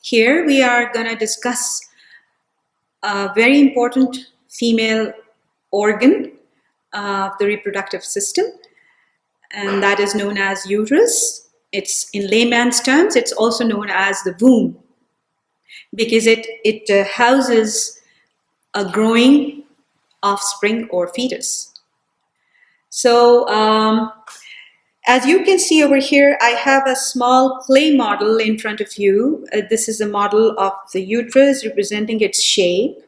Here we are going to discuss a very important female organ of the reproductive system, and that is known as uterus. It's in layman's terms, it's also known as the womb, because it houses a growing offspring or fetus. So as you can see over here, I have a small clay model in front of you. This is a model of the uterus representing its shape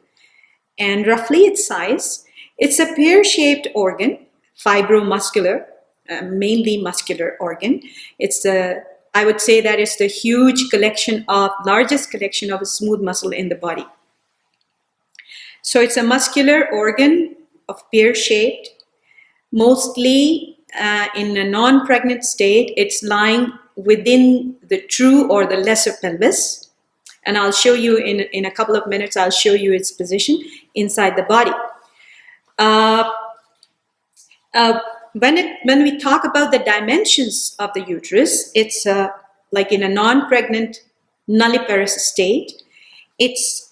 and roughly its size. It's a pear-shaped organ, fibromuscular, mainly muscular organ. I would say that it's the largest collection of a smooth muscle in the body. So it's a muscular organ of pear-shaped, mostly in a non-pregnant state. It's lying within the true or the lesser pelvis. And I'll show you in a couple of minutes, I'll show you its position inside the body. When we talk about the dimensions of the uterus, it's like in a non-pregnant nulliparous state. Its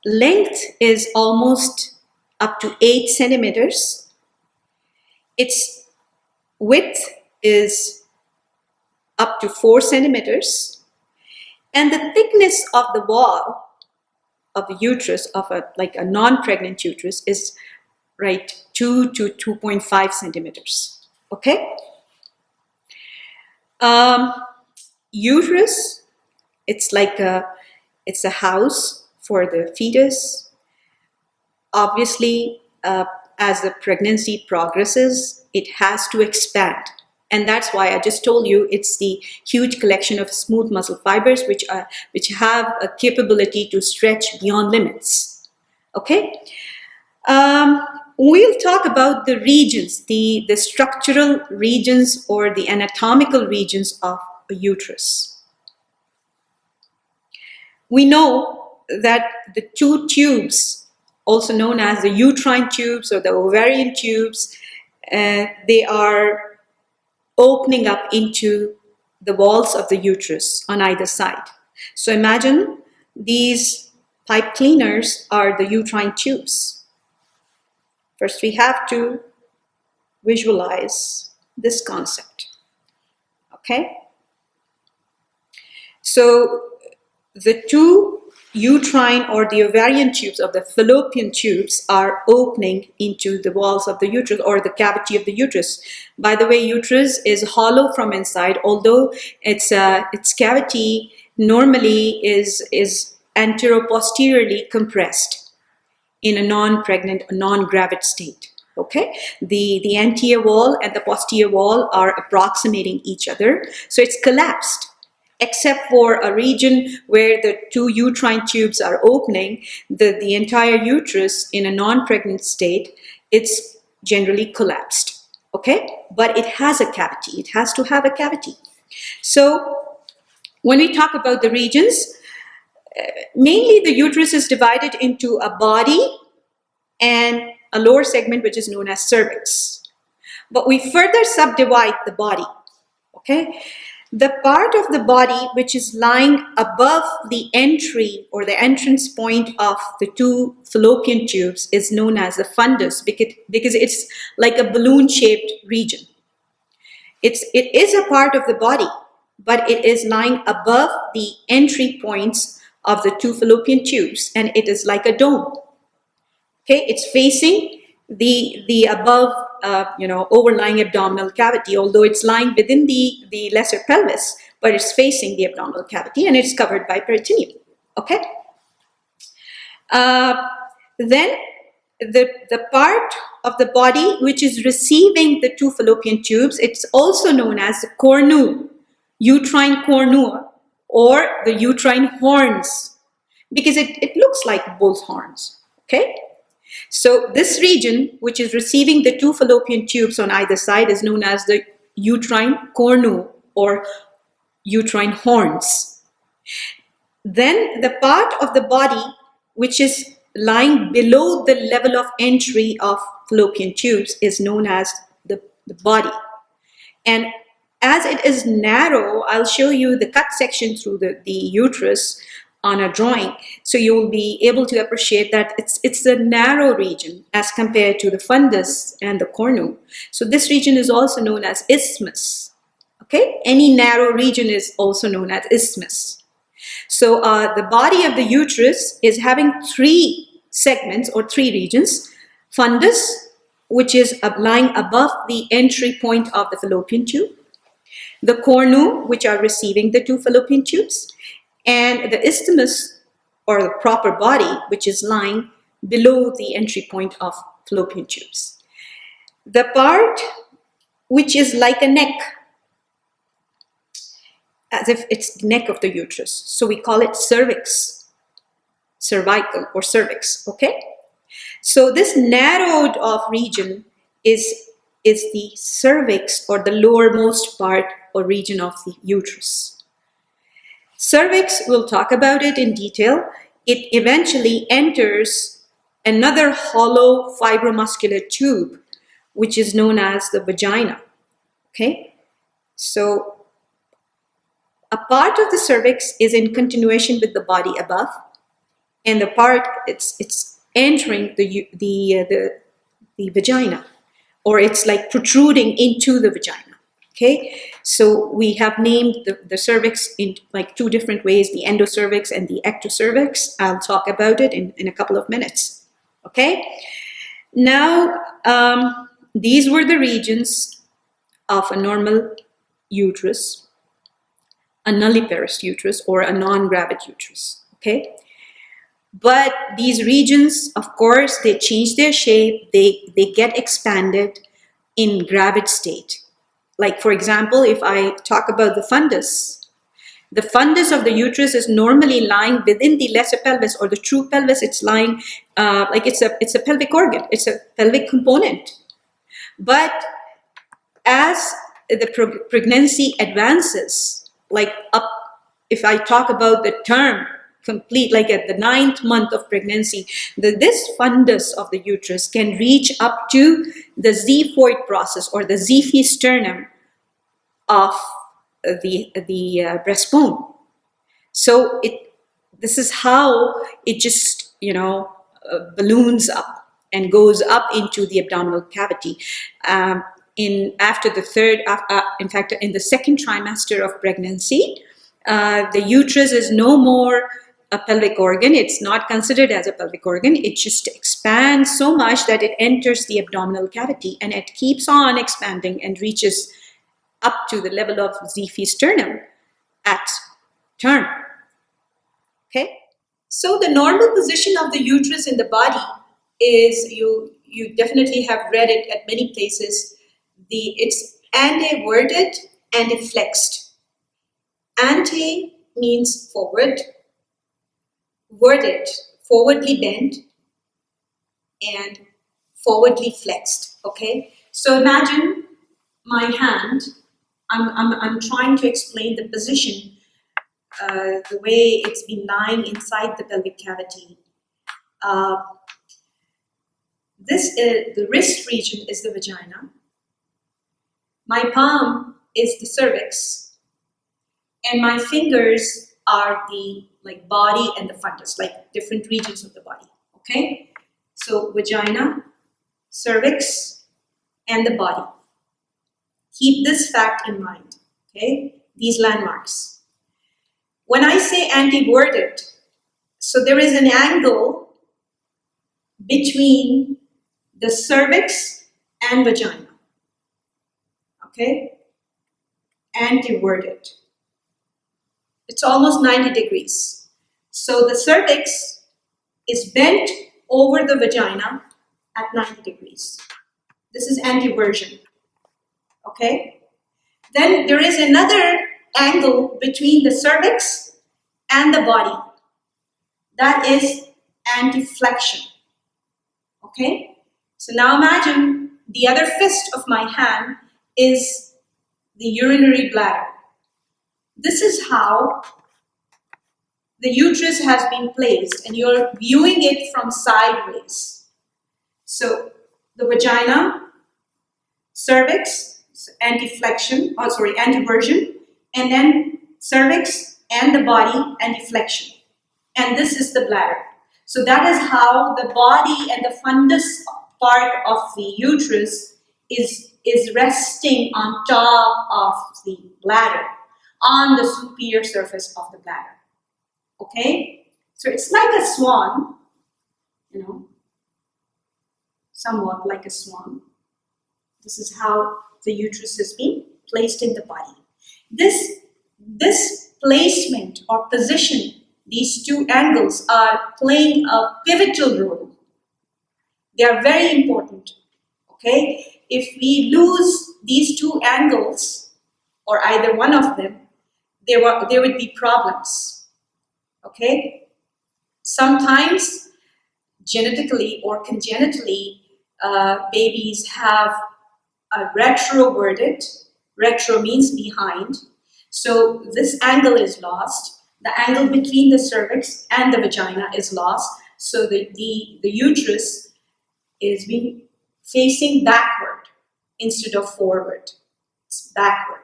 length is almost up to 8 centimeters. Its width is up to 4 centimeters. And the thickness of the wall of the uterus, of a non-pregnant uterus, is 2 to 2.5 centimeters. Okay? Uterus, it's a house for the fetus. Obviously, as the pregnancy progresses, it has to expand. And that's why I just told you it's the huge collection of smooth muscle fibers which have a capability to stretch beyond limits. Okay? We'll talk about the regions, the structural regions or the anatomical regions of a uterus. We know that the two tubes, also known as the uterine tubes or the ovarian tubes, they are opening up into the walls of the uterus on either side. So imagine these pipe cleaners are the uterine tubes. First, we have to visualize this concept. Okay? So the two uterine or the ovarian tubes of the fallopian tubes are opening into the walls of the uterus or the cavity of the uterus. By the way, uterus is hollow from inside, although its cavity normally is anteroposteriorly compressed in a non-pregnant, non-gravid state. Okay? The anterior wall and the posterior wall are approximating each other, so it's collapsed. Except for a region where the two uterine tubes are opening, the entire uterus in a non-pregnant state, it's generally collapsed. Okay? But it has a cavity. It has to have a cavity. So when we talk about the regions, mainly the uterus is divided into a body and a lower segment which is known as cervix. But we further subdivide the body. Okay? The part of the body which is lying above the entry or the entrance point of the two fallopian tubes is known as the fundus because it's like a balloon-shaped region. It is a part of the body, but it is lying above the entry points of the two fallopian tubes, and it is like a dome. Okay, it's facing the above, overlying abdominal cavity, although it's lying within the lesser pelvis, but it's facing the abdominal cavity and it's covered by peritoneum. Okay. Then the part of the body which is receiving the two fallopian tubes, it's also known as the cornu, uterine cornua, or the uterine horns, because it looks like bull's horns. Okay. So this region, which is receiving the two fallopian tubes on either side, is known as the uterine cornu or uterine horns. Then the part of the body which is lying below the level of entry of fallopian tubes is known as the body. And As it is narrow, I'll show you the cut section through the uterus on a drawing. So you will be able to appreciate that it's a narrow region as compared to the fundus and the cornu. So this region is also known as isthmus. Okay, any narrow region is also known as isthmus. So the body of the uterus is having three segments or three regions. Fundus, which is lying above the entry point of the fallopian tube. The cornu, which are receiving the two fallopian tubes. And the isthmus, or the proper body, which is lying below the entry point of fallopian tubes. The part which is like a neck, as if it's the neck of the uterus. So we call it cervix, cervical or cervix, okay? So this narrowed off region is the cervix, or the lowermost part or region of the uterus. Cervix, we'll talk about it in detail. It eventually enters another hollow fibromuscular tube, which is known as the vagina, okay? So a part of the cervix is in continuation with the body above, and the part it's entering the vagina, or it's like protruding into the vagina. Okay, so we have named the cervix in like two different ways, the endocervix and the ectocervix. I'll talk about it in a couple of minutes. Okay, now these were the regions of a normal uterus, a nulliparous uterus, or a non-gravid uterus. Okay, but these regions, of course, they change their shape, they get expanded in gravid state. Like, for example, if I talk about the fundus of the uterus is normally lying within the lesser pelvis or the true pelvis. It's lying like it's a pelvic organ. It's a pelvic component. But as the pregnancy advances, like up, if I talk about the term complete, like at the 9th month of pregnancy, this fundus of the uterus can reach up to the xiphoid process or the xiphisternum of the breastbone. So this is how it just balloons up and goes up into the abdominal cavity. After the third, in fact, in the second trimester of pregnancy, the uterus is no more a pelvic organ. It's not considered as a pelvic organ. It just expands so much that it enters the abdominal cavity, and it keeps on expanding and reaches up to the level of xiphisternum at term. Okay, so the normal position of the uterus in the body is, you definitely have read it at many places. It's anteverted and flexed. Ante means forward, verted, forwardly bent, and forwardly flexed. Okay, so imagine my hand. I'm trying to explain the position, the way it's been lying inside the pelvic cavity. The wrist region is the vagina. My palm is the cervix, and my fingers are the body and the fundus, like different regions of the body. Okay, so vagina, cervix, and the body. Keep this fact in mind. Okay, these landmarks. When I say anteverted, so there is an angle between the cervix and vagina. Okay, anteverted. It's almost 90 degrees. So the cervix is bent over the vagina at 90 degrees. This is anteversion. Okay? Then there is another angle between the cervix and the body. That is anteflexion. Okay? So now imagine the other fist of my hand is the urinary bladder. This is how the uterus has been placed, and you're viewing it from sideways. So the vagina, cervix, So anteflexion, anteversion, and then cervix and the body anteflexion. And this is the bladder. So that is how the body and the fundus part of the uterus is resting on top of the bladder, on the superior surface of the bladder. Okay? So it's like a swan, you know, somewhat like a swan. This is how the uterus is being placed in the body. This placement or position, these two angles are playing a pivotal role. They are very important. Okay? If we lose these two angles, or either one of them, there would be problems. Okay? Sometimes, genetically or congenitally, babies have a retroverted. Retro means behind. So this angle is lost. The angle between the cervix and the vagina is lost. So the uterus is being facing backward instead of forward. It's backward.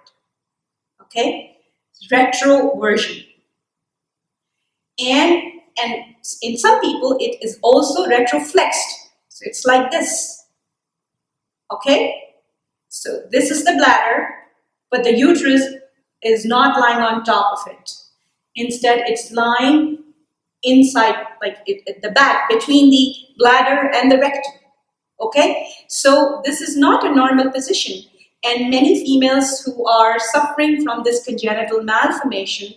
Okay? Retroversion. And in some people, it is also retroflexed. So it's like this. Okay? So this is the bladder, but the uterus is not lying on top of it. Instead, it's lying inside, like at the back, between the bladder and the rectum. Okay? So this is not a normal position. And many females who are suffering from this congenital malformation,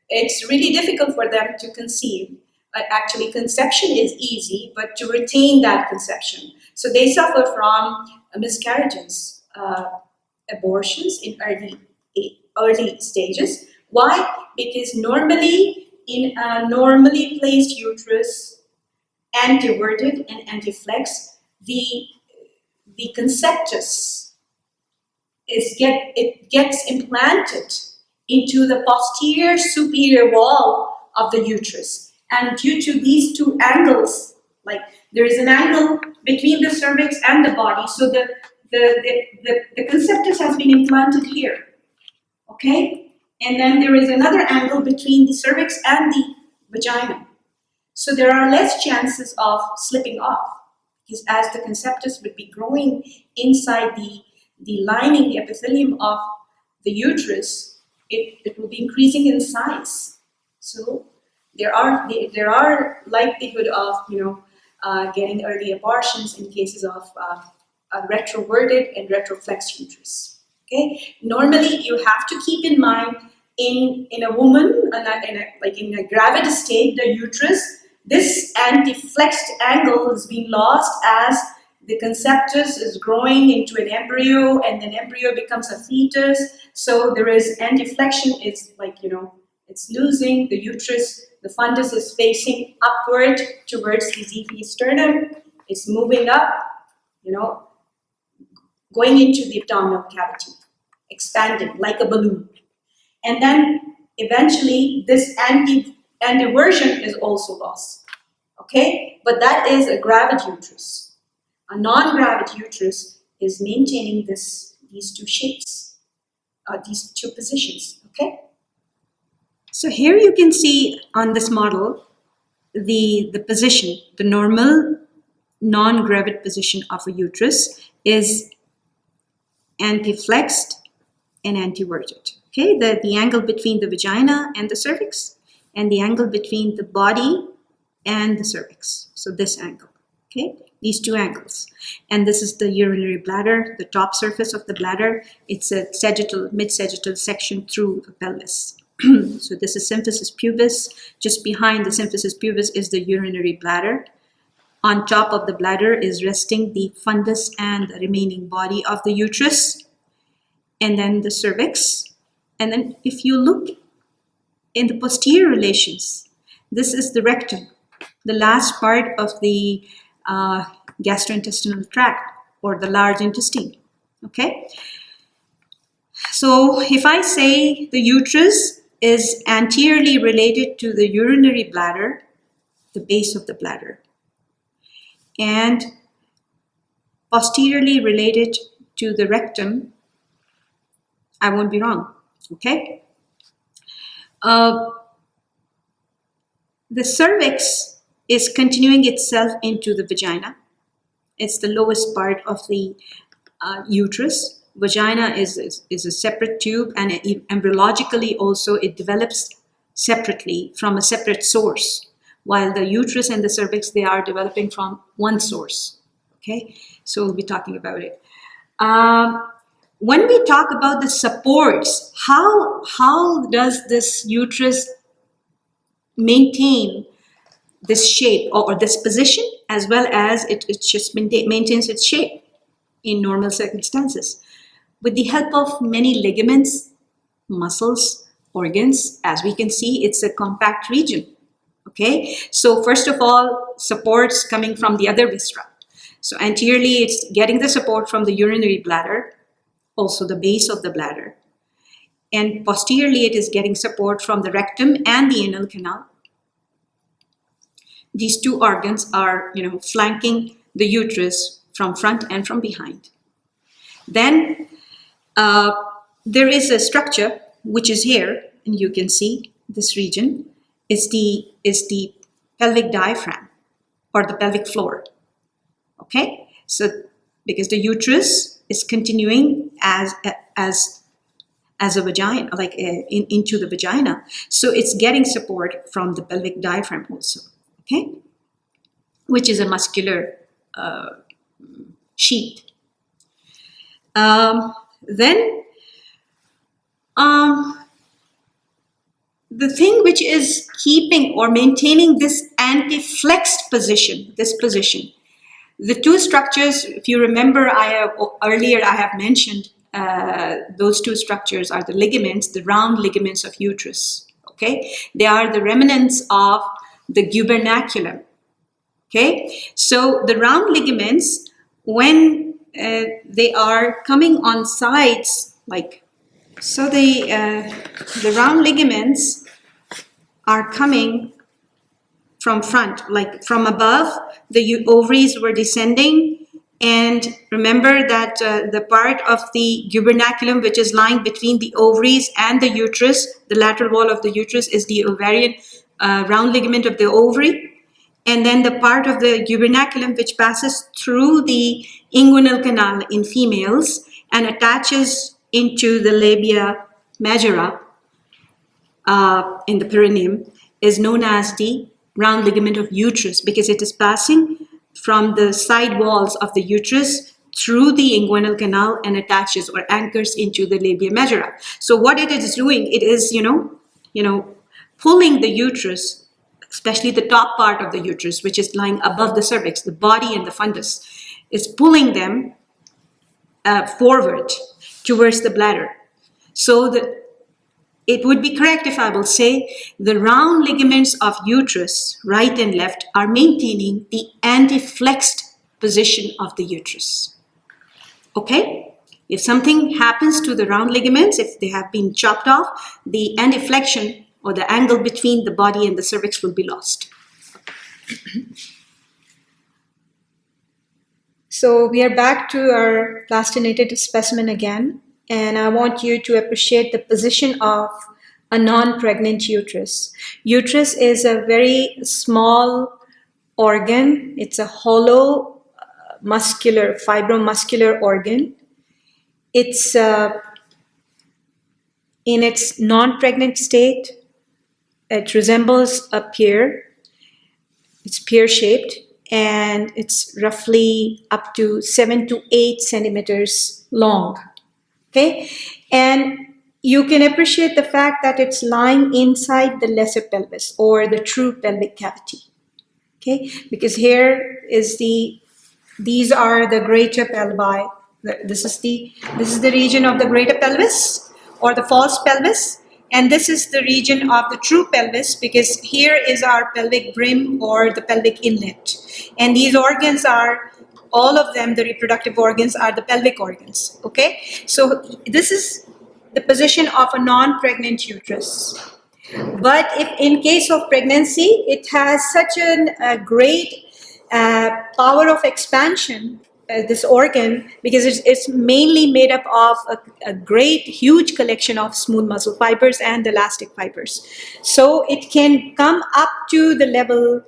it's really difficult for them to conceive. Actually, conception is easy, but to retain that conception. So they suffer from miscarriages, abortions in early stages. Why? Because normally, in a normally placed uterus, anteverted and anteflexed, the conceptus gets implanted into the posterior superior wall of the uterus. And due to these two angles, like there is an angle between the cervix and the body, so the conceptus has been implanted here. Okay? And then there is another angle between the cervix and the vagina. So there are less chances of slipping off, because as the conceptus would be growing inside the lining, the epithelium of the uterus, it will be increasing in size. So there are likelihood of getting early abortions in cases of a retroverted and retroflexed uterus. Okay, normally you have to keep in mind in a woman in a gravid state, the uterus, this anteflexed angle is being lost as the conceptus is growing into an embryo, and then embryo becomes a fetus. So there is anteflexion. It's it's losing the uterus. The fundus is facing upward towards the ZP sternum. It's moving up, going into the abdominal cavity, expanding like a balloon. And then eventually this anteversion is also lost. Okay? But that is a gravid uterus. A non-gravid uterus is maintaining these two shapes, these two positions. Okay? So here you can see on this model the position, the normal non-gravid position of a uterus is anteflexed and anteverted. Okay, the angle between the vagina and the cervix, and the angle between the body and the cervix. So this angle. Okay, these two angles. And this is the urinary bladder, the top surface of the bladder. It's a mid-sagittal section through the pelvis. So this is symphysis pubis. Just behind the symphysis pubis is the urinary bladder. On top of the bladder is resting the fundus and the remaining body of the uterus, and then the cervix. And then if you look in the posterior relations, this is the rectum, the last part of the gastrointestinal tract, or the large intestine. Okay? So if I say the uterus is anteriorly related to the urinary bladder, the base of the bladder, and posteriorly related to the rectum, I won't be wrong. Okay. The cervix is continuing itself into the vagina. It's the lowest part of the uterus. Vagina is a separate tube, and embryologically also it develops separately from a separate source, while the uterus and the cervix, they are developing from one source. Okay, so we'll be talking about it. When we talk about the supports, how does this uterus maintain this shape or this position, as well as it just maintains its shape in normal circumstances? With the help of many ligaments, muscles, organs. As we can see, it's a compact region. Okay, so first of all, supports coming from the other viscera. So anteriorly, it's getting the support from the urinary bladder, also the base of the bladder. And posteriorly, it is getting support from the rectum and the anal canal. These two organs are, flanking the uterus from front and from behind. Then there is a structure which is here, and you can see this region is the pelvic diaphragm or the pelvic floor. Okay, so because the uterus is continuing as a vagina, like into the vagina, so it's getting support from the pelvic diaphragm also. Okay, which is a muscular sheath. Then the thing which is keeping or maintaining this anti-flexed position, the two structures, if you remember, earlier I have mentioned those two structures are the ligaments, the round ligaments of uterus. Okay, they are the remnants of the gubernaculum. Okay, so the round ligaments, when they are coming on sides, like so, the round ligaments are coming from front, like from above. The ovaries were descending, and remember that the part of the gubernaculum which is lying between the ovaries and the uterus, the lateral wall of the uterus, is the ovarian round ligament of the ovary. And then the part of the gubernaculum which passes through the inguinal canal in females and attaches into the labia majora in the perineum is known as the round ligament of uterus, because it is passing from the side walls of the uterus through the inguinal canal and attaches or anchors into the labia majora. So what it is doing, it is, pulling the uterus, especially the top part of the uterus, which is lying above the cervix, the body and the fundus, is pulling them forward towards the bladder. So it would be correct if I will say the round ligaments of uterus, right and left, are maintaining the anti-flexed position of the uterus. Okay? If something happens to the round ligaments, if they have been chopped off, the anti-flexion or the angle between the body and the cervix will be lost. So we are back to our plastinated specimen again, and I want you to appreciate the position of a non-pregnant uterus. Uterus is a very small organ. It's a hollow muscular, fibromuscular organ. It's in its non-pregnant state, it resembles a pear. It's pear-shaped, and it's roughly up to 7 to 8 centimeters long. Okay, and you can appreciate the fact that it's lying inside the lesser pelvis or the true pelvic cavity. Okay, because here is these are the greater pelvi. This is the region of the greater pelvis or the false pelvis. And this is the region of the true pelvis, because here is our pelvic brim or the pelvic inlet. And these organs are, all of them, the reproductive organs, are the pelvic organs. Okay? So this is the position of a non-pregnant uterus. But if in case of pregnancy, it has such a great power of expansion this organ, because it's mainly made up of a great huge collection of smooth muscle fibers and elastic fibers. So it can come up to the level,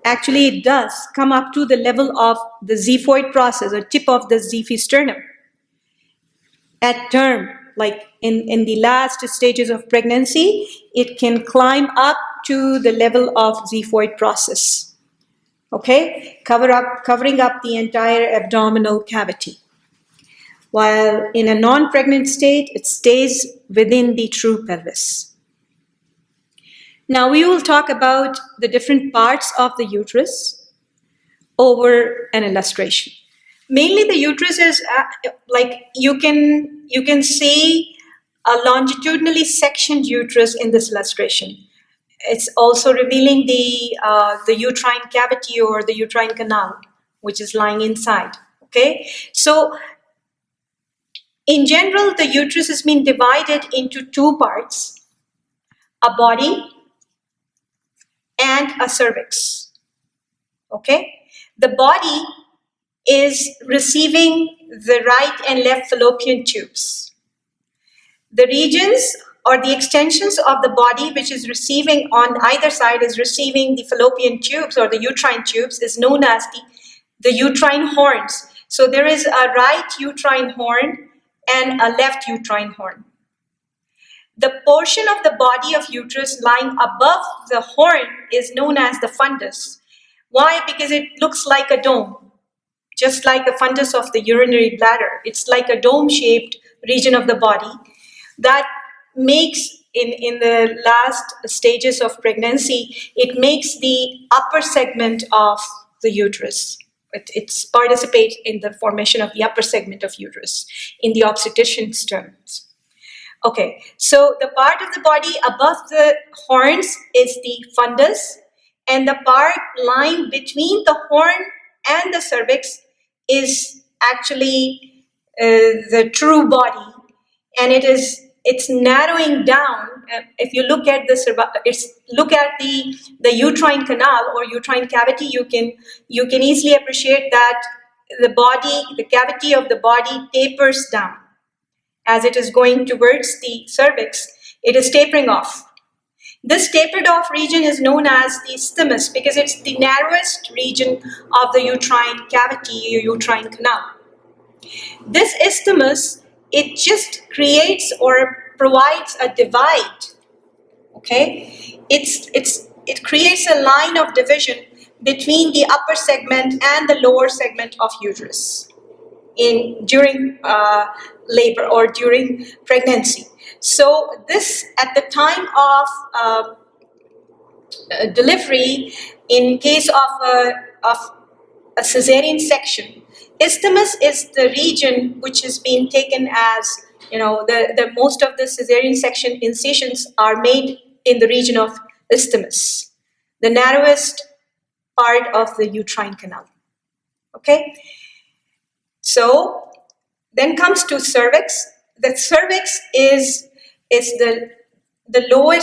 actually it does come up to the level of the xiphoid process, or tip of the xiphi-sternum at term. Like in the last stages of pregnancy, it can climb up to the level of xiphoid process. Okay, covering up the entire abdominal cavity. While in a non-pregnant state, it stays within the true pelvis. Now we will talk about the different parts of the uterus over an illustration. Mainly the uterus is like you can see a longitudinally sectioned uterus in this illustration. It's also revealing the uterine cavity or the uterine canal, which is lying inside. Okay, so in general, the uterus has been divided into two parts: a body and a cervix. Okay, the body is receiving the right and left fallopian tubes. The regions or the extensions of the body which is receiving on either side is receiving the fallopian tubes or the uterine tubes is known as the uterine horns. So there is a right uterine horn and a left uterine horn. The portion of the body of uterus lying above the horn is known as the fundus. Why? Because it looks like a dome, just like the fundus of the urinary bladder. It's like a dome-shaped region of the body that makes, in the last stages of pregnancy, it makes the upper segment of the uterus. It participates in the formation of the upper segment of uterus in the obstetrician's terms. Okay, so the part of the body above the horns is the fundus, and the part lying between the horn and the cervix is actually the true body, and it's narrowing down. If you look at the uterine canal or uterine cavity, you can easily appreciate that the cavity of the body tapers down as it is going towards the cervix. It is tapering off. This tapered off region is known as the isthmus because it's the narrowest region of the uterine cavity or uterine canal. This isthmus, it just creates or provides a divide. Okay, it creates a line of division between the upper segment and the lower segment of uterus during labor or during pregnancy. So this, at the time of delivery, in case of a cesarean section, isthmus is the region which is being taken as, the most of the cesarean section incisions are made in the region of isthmus, the narrowest part of the uterine canal. Okay, so then comes to cervix. The cervix is the lower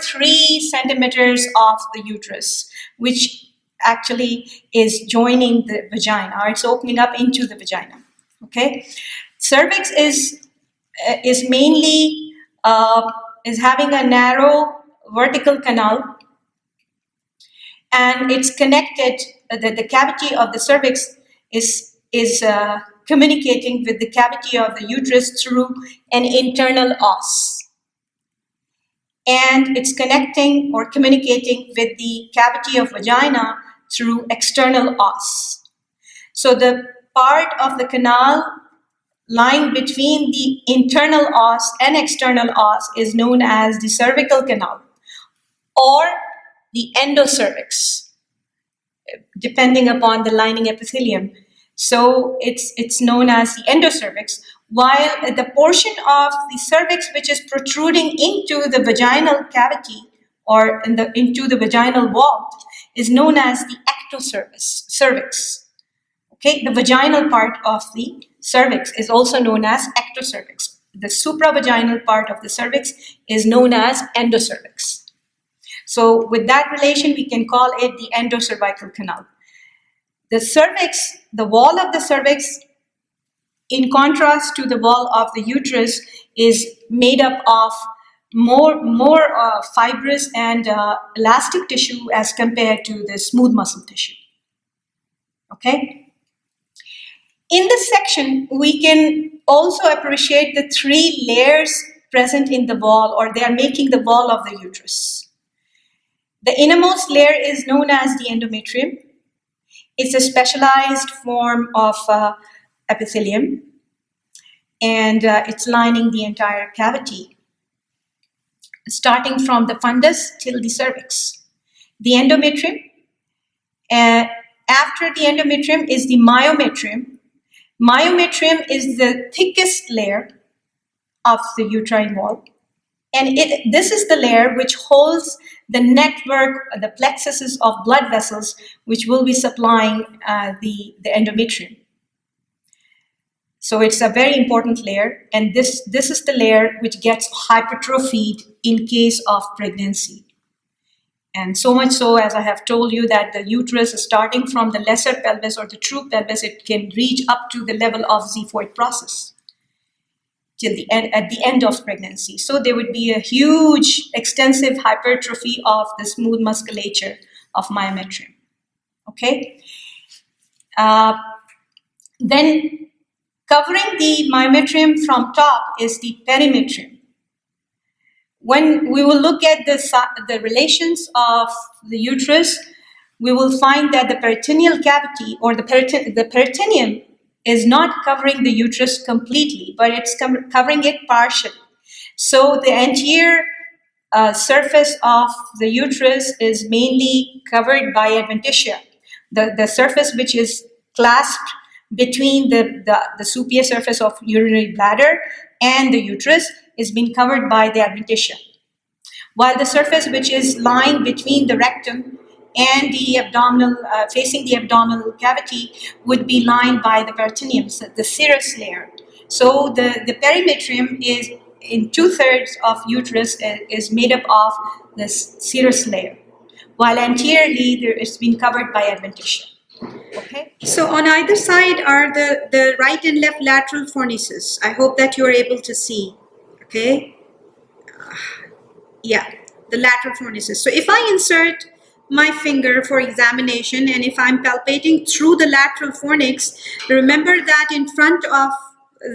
3 centimeters of the uterus, which actually is joining the vagina, or it's opening up into the vagina. Okay, cervix is mainly is having a narrow vertical canal, and it's connected. The cavity of the cervix is communicating with the cavity of the uterus through an internal os, and it's connecting or communicating with the cavity of vagina through external os. So the part of the canal lying between the internal os and external os is known as the cervical canal or the endocervix, depending upon the lining epithelium. So it's known as the endocervix, while the portion of the cervix which is protruding into the vaginal cavity or into the vaginal wall is known as the ectocervix. Okay, the vaginal part of the cervix is also known as ectocervix. The supravaginal part of the cervix is known as endocervix. So with that relation, we can call it the endocervical canal. The cervix, the wall of the cervix, in contrast to the wall of the uterus, is made up of more fibrous and elastic tissue as compared to the smooth muscle tissue. Okay. In this section, we can also appreciate the 3 layers present in the wall, or they are making the wall of the uterus. The innermost layer is known as the endometrium. It's a specialized form of epithelium, and it's lining the entire cavity, starting from the fundus till the cervix. The endometrium, after the endometrium is the myometrium. Myometrium is the thickest layer of the uterine wall, and this is the layer which holds the network, the plexuses of blood vessels, which will be supplying the endometrium. So it's a very important layer, and this is the layer which gets hypertrophied in case of pregnancy. And so much so, as I have told you, that the uterus is starting from the lesser pelvis or the true pelvis, it can reach up to the level of xiphoid process till the end, at the end of pregnancy. So there would be a huge, extensive hypertrophy of the smooth musculature of myometrium. Okay. Then covering the myometrium from top is the perimetrium. When we will look at the relations of the uterus, we will find that the peritoneal cavity, or the peritoneum, is not covering the uterus completely, but it's covering it partially. So the anterior surface of the uterus is mainly covered by adventitia, the surface which is clasped between the superior surface of urinary bladder and the uterus is being covered by the adventitia, while the surface which is lying between the rectum and the abdominal, facing the abdominal cavity, would be lined by the peritoneum, so the serous layer. So the perimetrium is, in 2/3 of uterus, is made up of this serous layer, while anteriorly it's been covered by adventitia. Okay. So on either side are the right and left lateral fornices. I hope that you're able to see. Okay. Yeah, the lateral fornices. So if I insert my finger for examination, and if I'm palpating through the lateral fornix, remember that in front of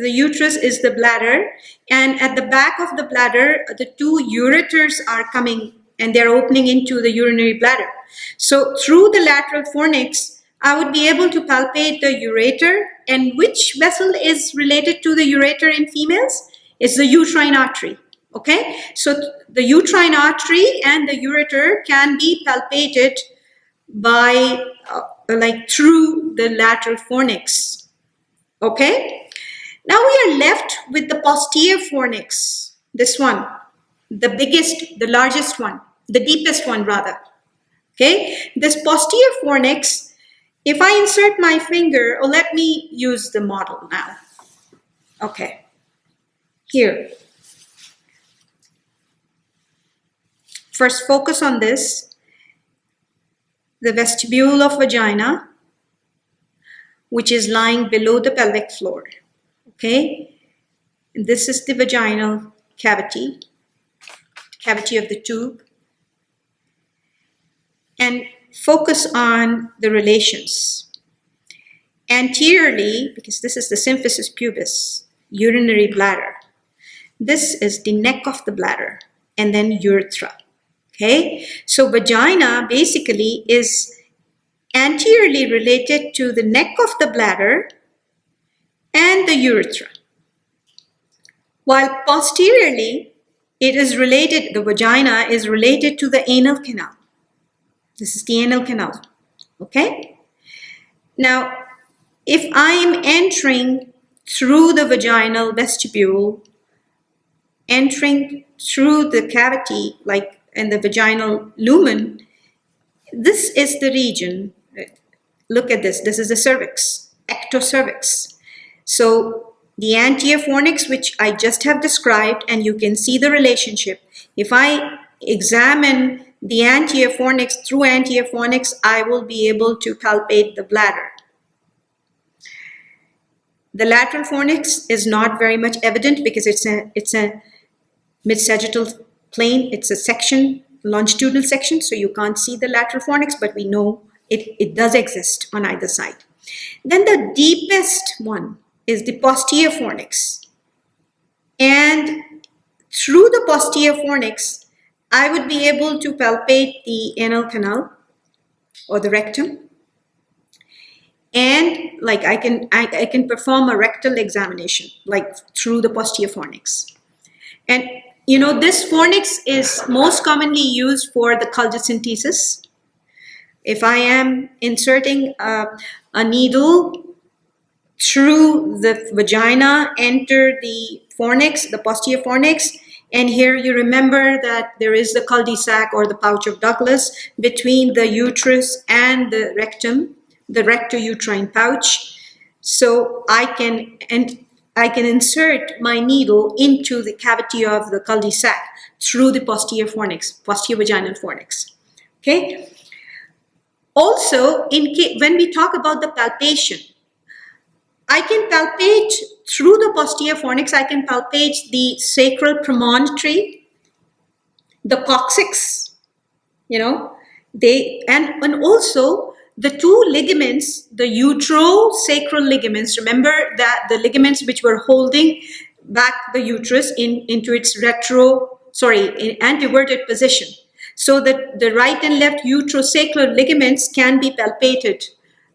the uterus is the bladder, and at the back of the bladder, the 2 ureters are coming and they're opening into the urinary bladder. So through the lateral fornix, I would be able to palpate the ureter. And which vessel is related to the ureter in females? It's the uterine artery. Okay, so the uterine artery and the ureter can be palpated by like through the lateral fornix. Okay, now we are left with the posterior fornix. This one, the biggest, the largest one, the deepest one rather. Okay, this posterior fornix, if I insert my finger, or let me use the model now. Okay, here. First, focus on this, the vestibule of vagina, which is lying below the pelvic floor. Okay, and this is the vaginal cavity of the tube. And focus on the relations. Anteriorly, because this is the symphysis pubis, urinary bladder. This is the neck of the bladder, and then urethra. Okay, so vagina basically is anteriorly related to the neck of the bladder and the urethra, while posteriorly it is related, the vagina is related to the anal canal. This is the anal canal. Okay, now if I am entering through the vaginal vestibule, entering through the cavity, like and the vaginal lumen, this is the region. Look at this. This is the cervix, ectocervix. So the anterior fornix, which I just have described, and you can see the relationship. If I examine the anterior fornix, through anterior fornix, I will be able to palpate the bladder. The lateral fornix is not very much evident because it's a mid-sagittal plane. It's a section, longitudinal section, so you can't see the lateral fornix, but we know it does exist on either side. Then the deepest one is the posterior fornix. And through the posterior fornix, I would be able to palpate the anal canal or the rectum. And like I can perform a rectal examination, like through the posterior fornix. And you know, this fornix is most commonly used for the culture-synthesis. If I am inserting a needle through the vagina, enter the fornix, the posterior fornix, and here you remember that there is the cul-de-sac or the pouch of Douglas between the uterus and the rectum, the recto-uterine pouch. So I can insert my needle into the cavity of the cul-de-sac through the posterior fornix, posterior vaginal fornix. Okay. Also, when we talk about the palpation, I can palpate through the posterior fornix. I can palpate the sacral premonitory, the coccyx. You know, and also the two ligaments, the uterosacral ligaments. Remember that the ligaments which were holding back the uterus into its anteverted position. So that the right and left uterosacral ligaments can be palpated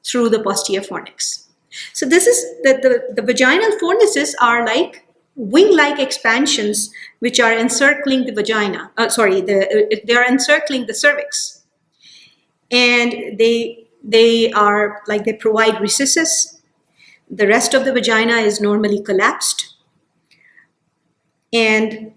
through the posterior fornix. So this is the vaginal fornices are like wing-like expansions which are encircling the vagina. They are encircling the cervix, and they are like they provide recesses. The rest of the vagina is normally collapsed, and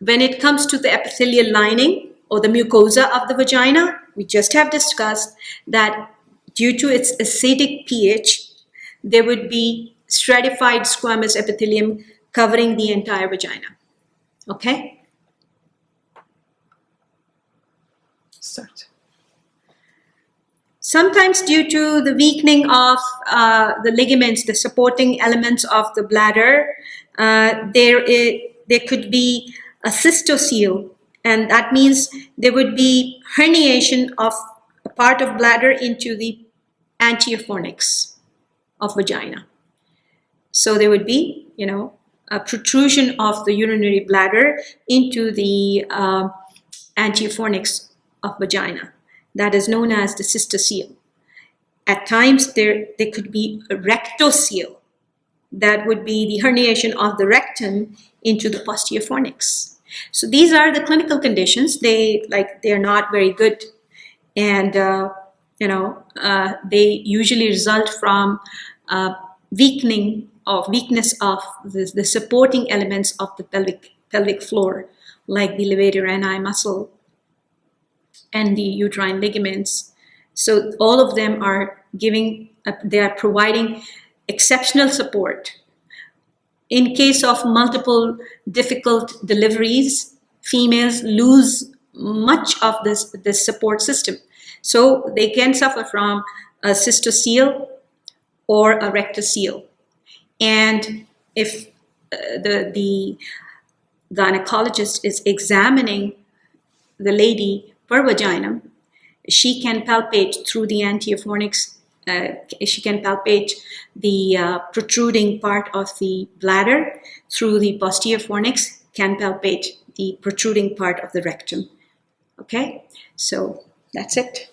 when it comes to the epithelial lining or the mucosa of the vagina, we just have discussed that due to its acidic pH, there would be stratified squamous epithelium covering the entire vagina. Okay? Start. Sometimes due to the weakening of the ligaments, the supporting elements of the bladder, there could be a cystocele, and that means there would be herniation of a part of bladder into the anterior fornix of vagina. So there would be, you know, a protrusion of the urinary bladder into the anterior fornix of vagina. That is known as the cystocele. At times there could be a rectocele. That would be the herniation of the rectum into the posterior fornix. So these are the clinical conditions. They're not very good, and they usually result from weakness of the supporting elements of the pelvic floor, like the levator ani muscle and the uterine ligaments. So all of them are they are providing exceptional support. In case of multiple difficult deliveries, females lose much of this support system. So they can suffer from a cystocele or a rectocele. And if the gynecologist is examining the lady per vagina, she can palpate through the anterior fornix. She can palpate the protruding part of the bladder through the posterior fornix, can palpate the protruding part of the rectum. Okay, so that's it.